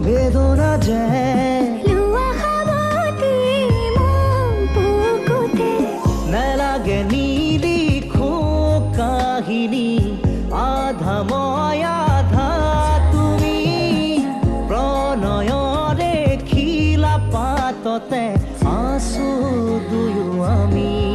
বেদনা যে নালাগে নিলিখো কাহিনী আধা মই আধা তুমি প্ৰণয়ৰে খিলা পাততে আছো দুয়ো আমি